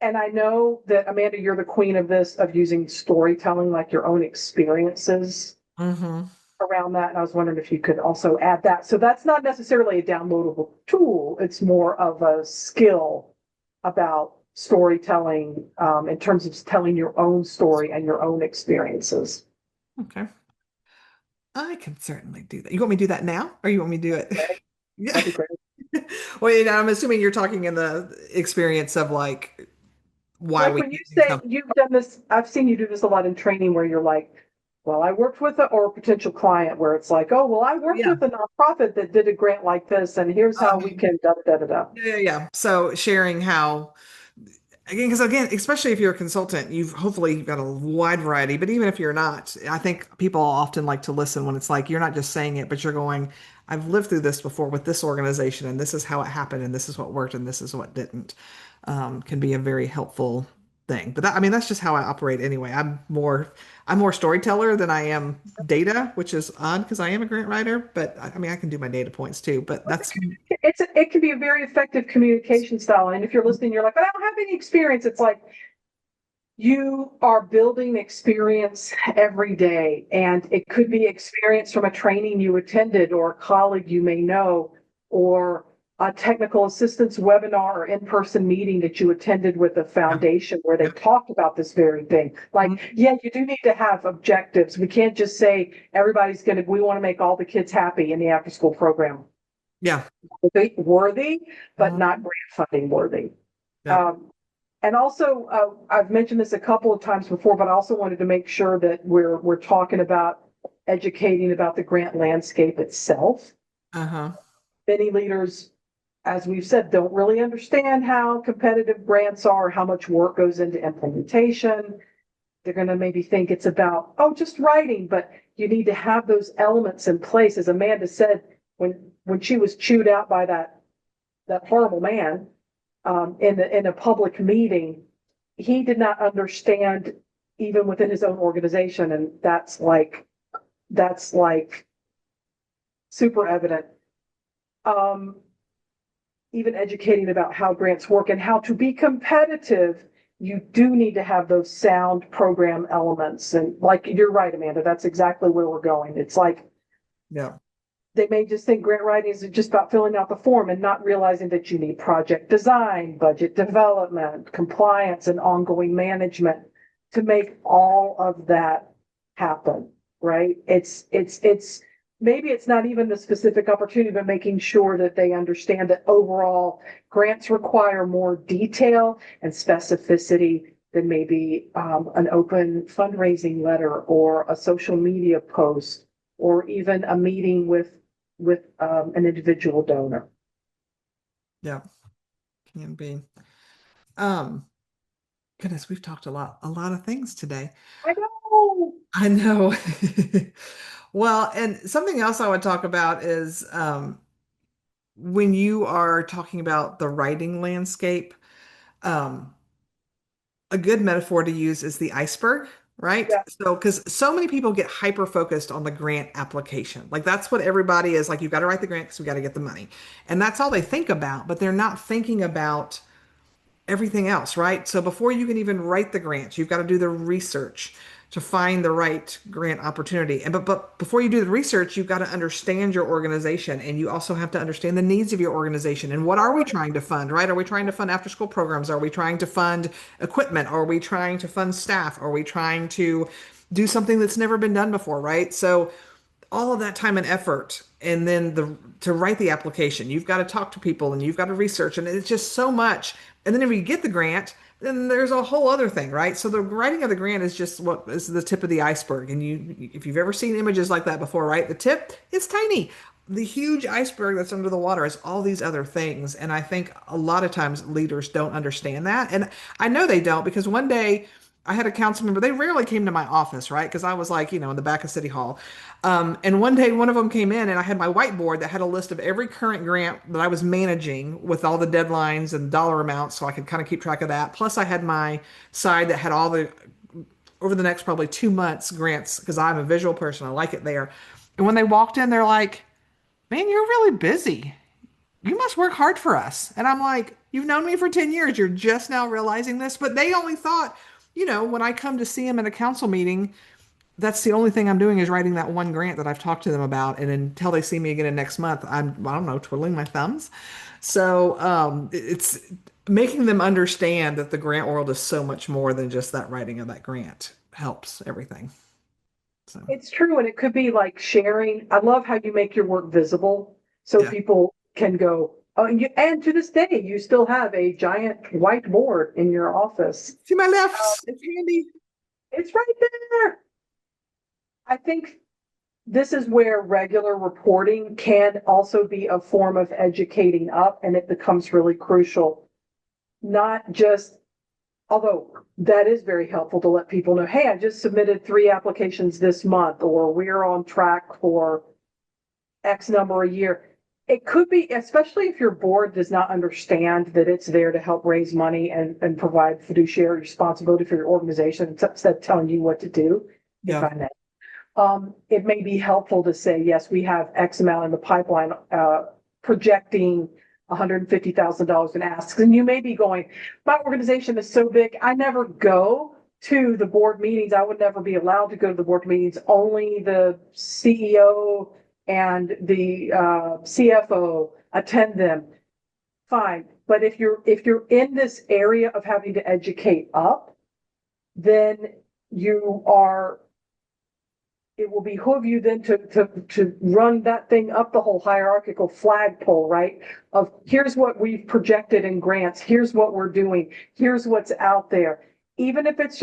And I know that Amanda, you're the queen of this, of using storytelling, like your own experiences around that. And I was wondering if you could also add that. So that's not necessarily a downloadable tool. It's more of a skill about storytelling in terms of telling your own story and your own experiences. Okay. I can certainly do that. You want me to do that now or you want me to do it? Okay, Yeah. that'd be great. Well, I'm assuming you're talking in the experience of like why Like we when you can't do say something. you've done this, I've seen you do this a lot in training where you're like, well, I worked with a potential client where it's like, oh, well, I worked Yeah. with a nonprofit that did a grant like this, and here's how we can da da da da. Yeah. So sharing how, again, because again, especially if you're a consultant, you've got a wide variety, but even if you're not, I think people often like to listen when it's like you're not just saying it, but you're going, I've lived through this before with this organization, and this is how it happened, and this is what worked, and this is what didn't. Can be a very helpful thing. But I mean, that's just how I operate anyway. I'm more storyteller than I am data, which is odd because I am a grant writer, but I mean, I can do my data points too, but that's It can be a very effective communication style. And if you're listening, you're like, I don't have any experience. It's like you are building experience every day, and it could be experience from a training you attended or a colleague you may know, or a technical assistance webinar or in-person meeting that you attended with a foundation where they Yep. talked about this very thing. Like, yeah, you do need to have objectives. We can't just say we want to make all the kids happy in the after-school program. Yeah. Worthy, but Mhm. not grant funding worthy. Yeah. And also, I've mentioned this a couple of times before, but I also wanted to make sure that we're talking about educating about the grant landscape itself. Uh-huh. Many leaders, as we've said, don't really understand how competitive grants are, how much work goes into implementation. They're going to maybe think it's about, oh, just writing, but you need to have those elements in place. As Amanda said, when she was chewed out by that horrible man in a public meeting, he did not understand even within his own organization, and that's like super evident. Even educating about how grants work and how to be competitive, you do need to have those sound program elements. And like, you're right, Amanda, that's exactly where we're going. It's like, Yeah. they may just think grant writing is just about filling out the form and not realizing that you need project design, budget development, compliance, and ongoing management to make all of that happen, right? It's maybe it's not even the specific opportunity, but making sure that they understand that overall grants require more detail and specificity than maybe an open fundraising letter or a social media post or even a meeting with an individual donor. Yeah. Can be. Um, Goodness, we've talked a lot of things today. I know. I know. Well, and something else I would talk about is when you are talking about the writing landscape, um, a good metaphor to use is the iceberg, right? Yeah. So, because so many people get hyper focused on the grant application. Like, that's what everybody is like, you've got to write the grant because we got to get the money. And that's all they think about, but they're not thinking about everything else, right? So before you can even write the grant, you've got to do the research to find the right grant opportunity. And but before you do the research, you've got to understand your organization, and you also have to understand the needs of your organization and what are we trying to fund, right? Are we trying to fund after school programs? Are we trying to fund equipment? Are we trying to fund staff? Are we trying to do something that's never been done before, right? So all of that time and effort, and then to write the application, you've got to talk to people and you've got to research, and it's just so much. And then if you get the grant, then there's a whole other thing, right? So the writing of the grant is just what is the tip of the iceberg. And if you've ever seen images like that before, right, the tip, it's tiny. The huge iceberg that's under the water is all these other things. And I think a lot of times leaders don't understand that. And I know they don't, because one day I had a council member. They rarely came to my office, right? Because I was like, in the back of City Hall. And one day, one of them came in, and I had my whiteboard that had a list of every current grant that I was managing with all the deadlines and dollar amounts, so I could kind of keep track of that. Plus, I had my side that had all the over the next probably 2 months grants, because I'm a visual person. I like it there. And when they walked in, they're like, "Man, you're really busy. You must work hard for us." And I'm like, "You've known me for 10 years. You're just now realizing this." But they only thought, when I come to see them at a council meeting, that's the only thing I'm doing is writing that one grant that I've talked to them about. And until they see me again in next month, I don't know, twiddling my thumbs. So it's making them understand that the grant world is so much more than just that writing of that grant helps everything. So, It's true. And it could be like sharing. I love how you make your work visible so yeah. people can go, oh, and to this day, you still have a giant whiteboard in your office. See my left? It's handy. It's right there. I think this is where regular reporting can also be a form of educating up, and it becomes really crucial. Not just, although that is very helpful to let people know, hey, I just submitted 3 applications this month, or we're on track for X number a year. It could be, especially if your board does not understand that it's there to help raise money and provide fiduciary responsibility for your organization instead of telling you what to do. Yeah. If I may. It may be helpful to say, yes, we have X amount in the pipeline, projecting $150,000 in asks. And you may be going, my organization is so big, I never go to the board meetings. I would never be allowed to go to the board meetings. Only the CEO and the CFO attend them. fine. But if you're in this area of having to educate up, then you are, it will behoove you then to run that thing up the whole hierarchical flagpole, right? Of here's what we've projected in grants, here's what we're doing, here's what's out there. Even if it's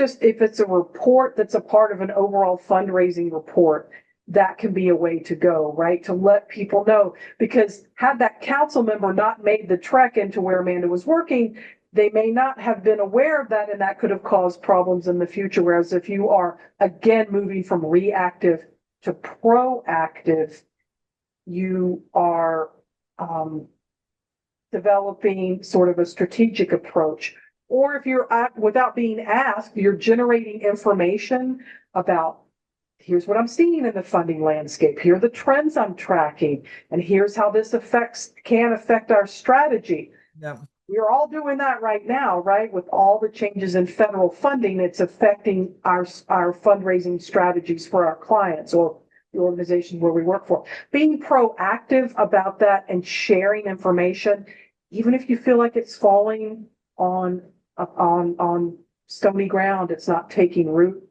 a report that's a part of an overall fundraising report, that can be a way to go, right? To let people know, because had that council member not made the trek into where Amanda was working, they may not have been aware of that, and that could have caused problems in the future. Whereas if you are, again, moving from reactive to proactive, you are developing sort of a strategic approach. Or if you're, without being asked, you're generating information about, here's what I'm seeing in the funding landscape, here are the trends I'm tracking, and here's how this can affect our strategy. Yeah. We're all doing that right now, right? With all the changes in federal funding, it's affecting our fundraising strategies for our clients or the organizations where we work for. Being proactive about that and sharing information, even if you feel like it's falling on stony ground, it's not taking root.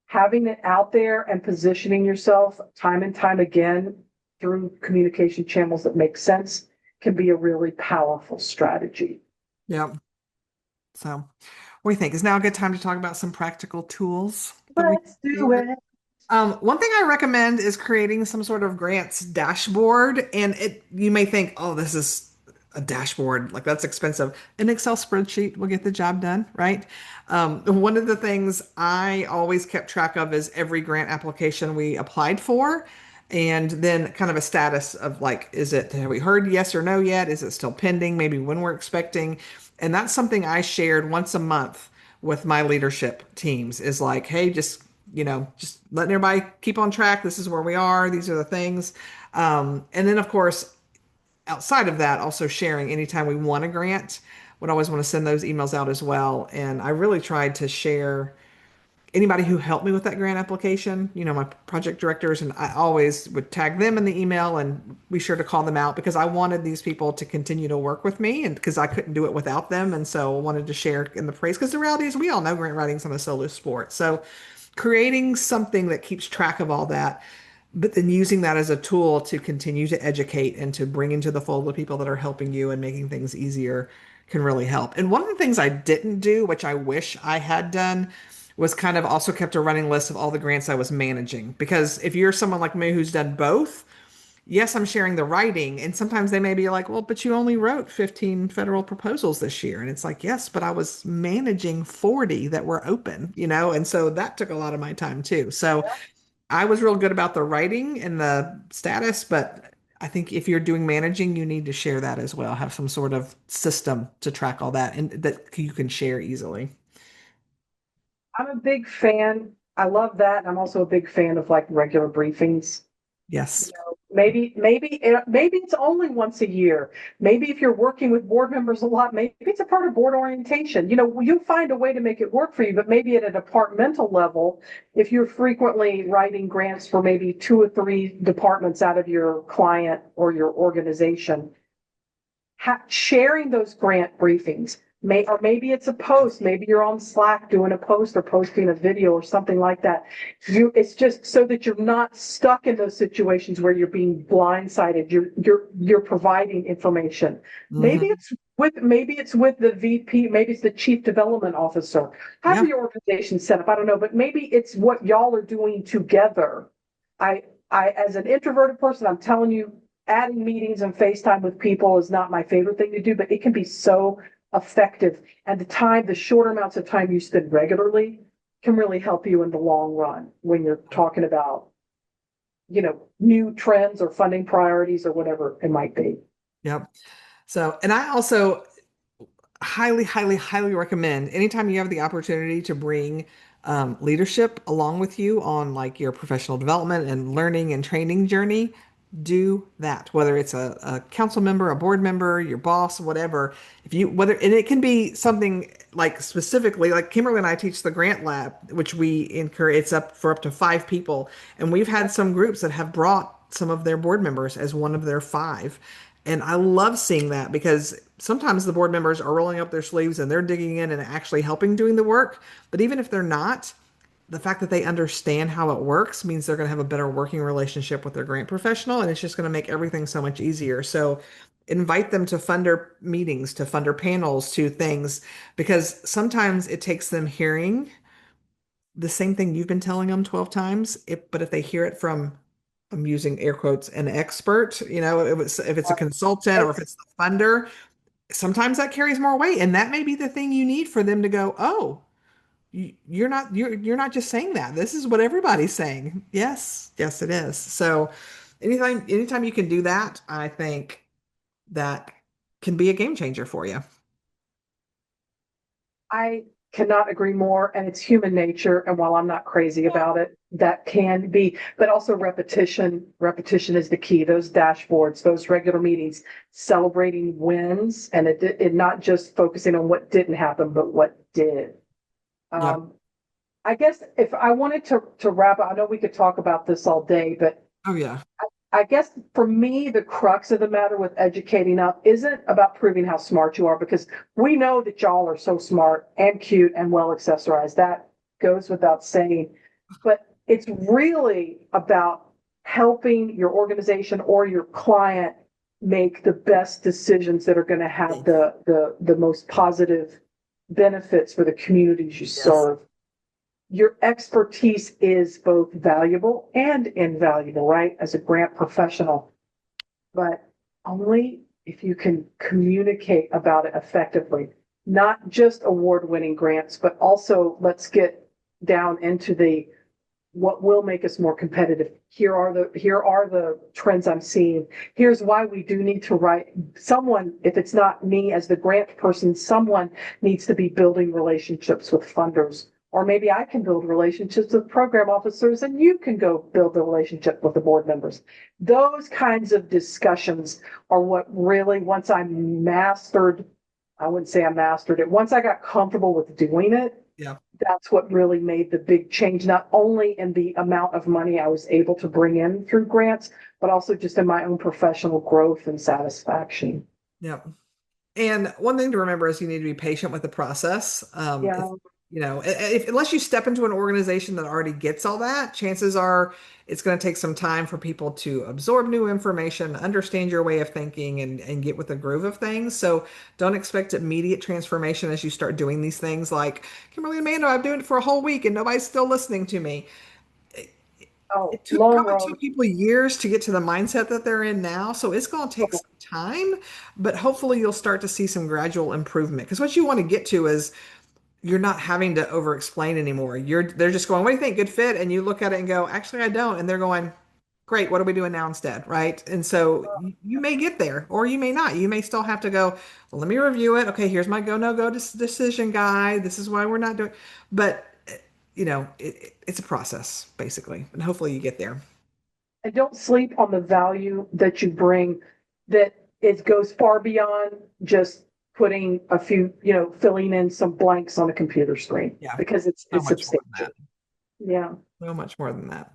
Having it out there and positioning yourself time and time again through communication channels that make sense can be a really powerful strategy. Yeah. So, what do you think? Is now a good time to talk about some practical tools that we Let's do share? it. One thing I recommend is creating some sort of grants dashboard. And you may think, oh, this is a dashboard, like that's expensive. An Excel spreadsheet will get the job done, right? One of the things I always kept track of is every grant application we applied for. And then kind of a status of like, have we heard yes or no yet? Is it still pending? Maybe when we're expecting. And that's something I shared once a month with my leadership teams is like, hey, just letting everybody keep on track. This is where we are. These are the things. And then, of course, outside of that, also sharing anytime we want a grant, would always want to send those emails out as well. And I really tried to share anybody who helped me with that grant application, my project directors, and I always would tag them in the email and be sure to call them out because I wanted these people to continue to work with me and because I couldn't do it without them. And so I wanted to share in the praise because the reality is we all know grant writing is not a solo sport. So creating something that keeps track of all that, but then using that as a tool to continue to educate and to bring into the fold the people that are helping you and making things easier can really help. And one of the things I didn't do, which I wish I had done, was kind of also kept a running list of all the grants I was managing. Because if you're someone like me who's done both, yes, I'm sharing the writing. And sometimes they may be like, well, but you only wrote 15 federal proposals this year. And it's like, yes, but I was managing 40 that were open, and so that took a lot of my time too. So I was real good about the writing and the status, but I think if you're doing managing, you need to share that as well. Have some sort of system to track all that and that you can share easily. I'm a big fan. I love that. I'm also a big fan of like regular briefings. Yes. Maybe it's only once a year. Maybe if you're working with board members a lot, maybe it's a part of board orientation. You find a way to make it work for you, but maybe at a departmental level, if you're frequently writing grants for maybe 2 or 3 departments out of your client or your organization, sharing those grant briefings. Or maybe it's a post. Maybe you're on Slack doing a post or posting a video or something like that. It's just so that you're not stuck in those situations where you're being blindsided. You're providing information. Maybe Mhm. it's with the VP. Maybe it's the chief development officer. However Yeah. your organization's set up, I don't know, but maybe it's what y'all are doing together. I, as an introverted person, I'm telling you, adding meetings and FaceTime with people is not my favorite thing to do, but it can be so effective. And the shorter amounts of time you spend regularly can really help you in the long run when you're talking about, new trends or funding priorities or whatever it might be. Yep. So, and I also highly, highly, highly recommend anytime you have the opportunity to bring leadership along with you on like your professional development and learning and training journey, do that. Whether it's a council member, a board member, your boss, whatever. And it can be something like specifically, like Kimberly and I teach the Grant Lab, which we encourage, it's up for up to 5 people. And we've had some groups that have brought some of their board members as one of their 5. And I love seeing that because sometimes the board members are rolling up their sleeves and they're digging in and actually helping doing the work. But even if they're not, the fact that they understand how it works means they're going to have a better working relationship with their grant professional, and it's just going to make everything so much easier. So invite them to funder meetings, to funder panels, to things, because sometimes it takes them hearing the same thing you've been telling them 12 times. But if they hear it from, I'm using air quotes, an expert, if it's a consultant or if it's the funder, sometimes that carries more weight. And that may be the thing you need for them to go, oh, you're not just saying that. This is what everybody's saying. Yes, yes, it is. So anytime you can do that, I think that can be a game changer for you. I cannot agree more. And it's human nature. And while I'm not crazy about it, that can be, but also repetition. Repetition is the key. Those dashboards, those regular meetings, celebrating wins, and it not just focusing on what didn't happen, but what did. Yeah. I guess if I wanted to wrap up, I know we could talk about this all day, but Oh yeah. I guess for me, the crux of the matter with educating up isn't about proving how smart you are, because we know that y'all are so smart and cute and well accessorized. That goes without saying. But it's really about helping your organization or your client make the best decisions that are going to have the most positive benefits for the communities you Yes. serve. Your expertise is both valuable and invaluable, right? As a grant professional, but only if you can communicate about it effectively, not just award-winning grants, but also let's get down into the what will make us more competitive. Here are the trends I'm seeing. Here's why we do need to write someone, if it's not me as the grant person, someone needs to be building relationships with funders. Or maybe I can build relationships with program officers and you can go build a relationship with the board members. Those kinds of discussions are what really, once I wouldn't say I mastered it. Once I got comfortable with doing it, Yeah. that's what really made the big change, not only in the amount of money I was able to bring in through grants, but also just in my own professional growth and satisfaction. Yeah. And one thing to remember is you need to be patient with the process. Yeah. Unless you step into an organization that already gets all that, chances are it's going to take some time for people to absorb new information, understand your way of thinking, and get with the groove of things. So don't expect immediate transformation as you start doing these things like, Kimberly and Amanda, I'm doing it for a whole week and nobody's still listening to me. Oh, It long probably road. took people years to get to the mindset that they're in now. So it's going to take some time, but hopefully you'll start to see some gradual improvement. Because what you want to get to is you're not having to over explain anymore. They're just going, what do you think? Good fit? And you look at it and go, actually, I don't. And they're going, great, what are we doing now instead? Right. And so you may get there or you may not. You may still have to go, well, let me review it. Okay, here's my go, no go decision guide. This is why we're not doing, but it's a process basically. And hopefully you get there. And don't sleep on the value that you bring, that it goes far beyond just putting a few, filling in some blanks on a computer screen, Yeah. because it's So much more than substantial. Yeah. that. So much more than that.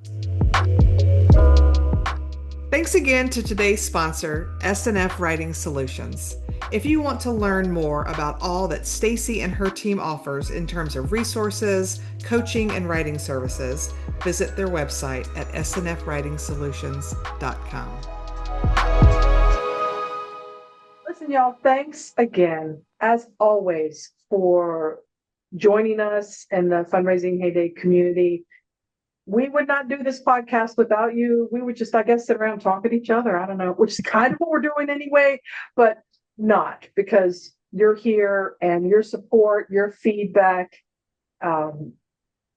Thanks again to today's sponsor, S&F Writing Solutions. If you want to learn more about all that Stacy and her team offers in terms of resources, coaching, and writing services, visit their website at snfwritingsolutions.com. Listen, y'all, thanks again, as always, for joining us in the Fundraising HayDay community. We would not do this podcast without you. We would just, I guess, sit around talk at each other. I don't know, which is kind of what we're doing anyway, but not, because you're here and your support, your feedback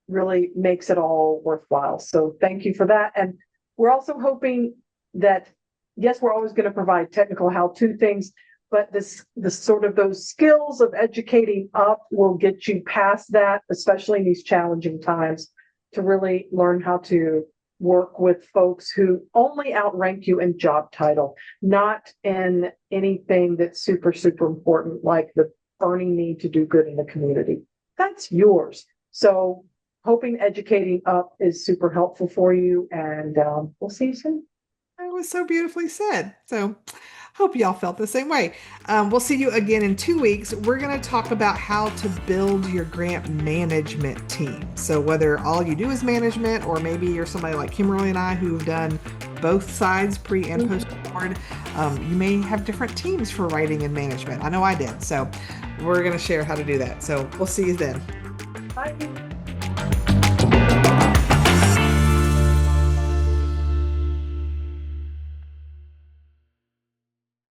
really makes it all worthwhile. So thank you for that. And we're also hoping that, yes, we're always going to provide technical how-to things, but the sort of those skills of educating up will get you past that, especially in these challenging times, to really learn how to work with folks who only outrank you in job title, not in anything that's super, super important, like the burning need to do good in the community. That's yours. So hoping educating up is super helpful for you, and we'll see you soon. That was so beautifully said. So Hope y'all felt the same way. We'll see you again in 2 weeks. We're going to talk about how to build your grant management team. So whether all you do is management, or maybe you're somebody like Kimberly and I who've done both sides, pre and post award, you may have different teams for writing and management. I know I did. So we're going to share how to do that. So we'll see you then. Bye.